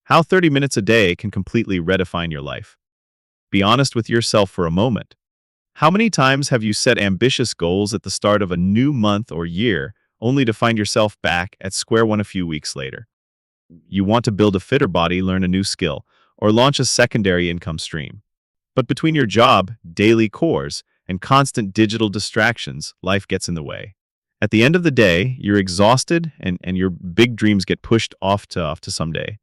How 30 minutes a day can completely redefine your life. Be honest with yourself for a moment. How many times have you set ambitious goals at the start of a new month or year, only to find yourself back at square one a few weeks later? You want to build a fitter body, learn a new skill, or launch a secondary income stream. But between your job, daily chores, and constant digital distractions, life gets in the way. At the end of the day, you're exhausted and your big dreams get pushed off to someday.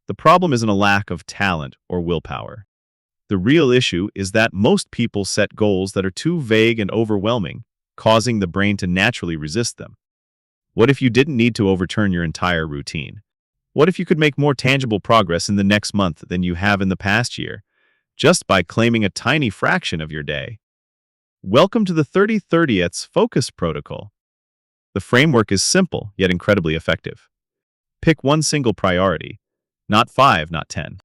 The problem isn't a lack of talent or willpower. The real issue is that most people set goals that are too vague and overwhelming, causing the brain to naturally resist them. What if you didn't need to overturn your entire routine? What if you could make more tangible progress in the next month than you have in the past year, just by claiming a tiny fraction of your day? Welcome to the 30/30ths Focus Protocol. The framework is simple, yet incredibly effective. Pick one single priority, not 5, not 10.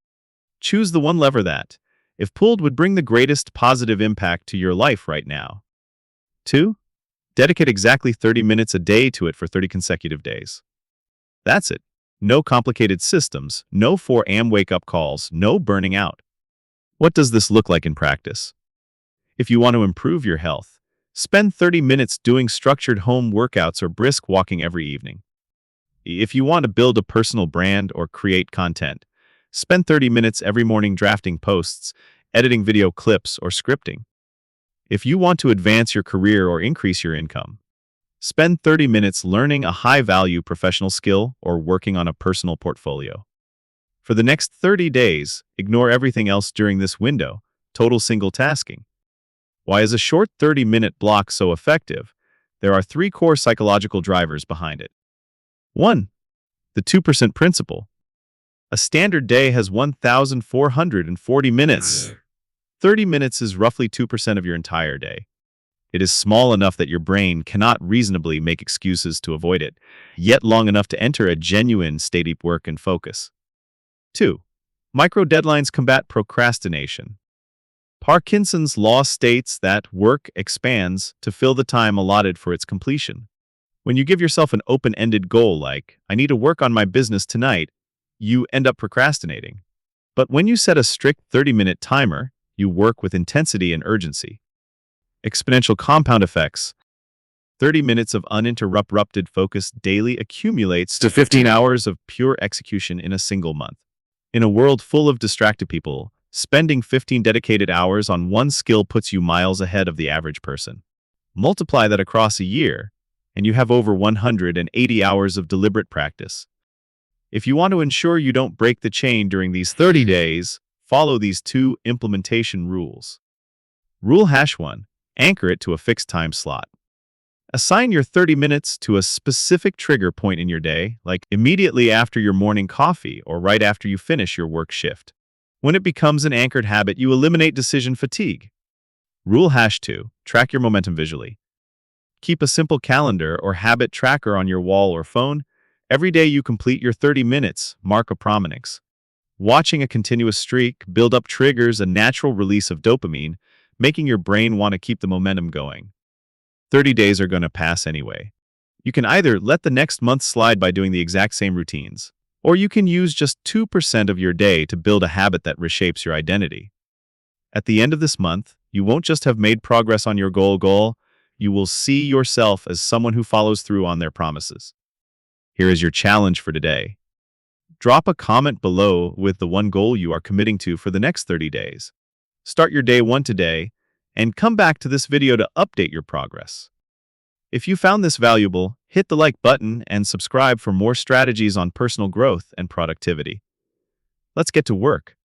Choose the one lever that, if pulled, would bring the greatest positive impact to your life right now. 2. Dedicate exactly 30 minutes a day to it for 30 consecutive days. That's it. No complicated systems, no 4 a.m. wake-up calls, no burning out. What does this look like in practice? If you want to improve your health, spend 30 minutes doing structured home workouts or brisk walking every evening. If you want to build a personal brand or create content, spend 30 minutes every morning drafting posts, editing video clips, or scripting. If you want to advance your career or increase your income, spend 30 minutes learning a high-value professional skill or working on a personal portfolio. For the next 30 days, ignore everything else during this window, total single tasking. Why is a short 30-minute block so effective? There are 3 core psychological drivers behind it. 1. The 2% principle. A standard day has 1,440 minutes. 30 minutes is roughly 2% of your entire day. It is small enough that your brain cannot reasonably make excuses to avoid it, yet long enough to enter a genuine state of work and focus. 2. Micro deadlines combat procrastination. Parkinson's law states that work expands to fill the time allotted for its completion. When you give yourself an open-ended goal like, I need to work on my business tonight, you end up procrastinating. But when you set a strict 30-minute timer, you work with intensity and urgency. Exponential compound effects. 30 minutes of uninterrupted focus daily accumulates to 15 hours of pure execution in a single month. In a world full of distracted people, spending 15 dedicated hours on one skill puts you miles ahead of the average person. Multiply that across a year, and you have over 180 hours of deliberate practice. If you want to ensure you don't break the chain during these 30 days, follow these 2 implementation rules. Rule #1. Anchor it to a fixed time slot. Assign your 30 minutes to a specific trigger point in your day, like immediately after your morning coffee or right after you finish your work shift. When it becomes an anchored habit, you eliminate decision fatigue. Rule #2. Track your momentum visually. Keep a simple calendar or habit tracker on your wall or phone. Every day you complete your 30 minutes, mark a prominence. Watching a continuous streak build up triggers a natural release of dopamine, making your brain want to keep the momentum going. 30 days are going to pass anyway. You can either let the next month slide by doing the exact same routines, or you can use just 2% of your day to build a habit that reshapes your identity. At the end of this month, you won't just have made progress on your goal, you will see yourself as someone who follows through on their promises. Here is your challenge for today. Drop a comment below with the one goal you are committing to for the next 30 days. Start your day 1 today, and come back to this video to update your progress. If you found this valuable, hit the like button and subscribe for more strategies on personal growth and productivity. Let's get to work.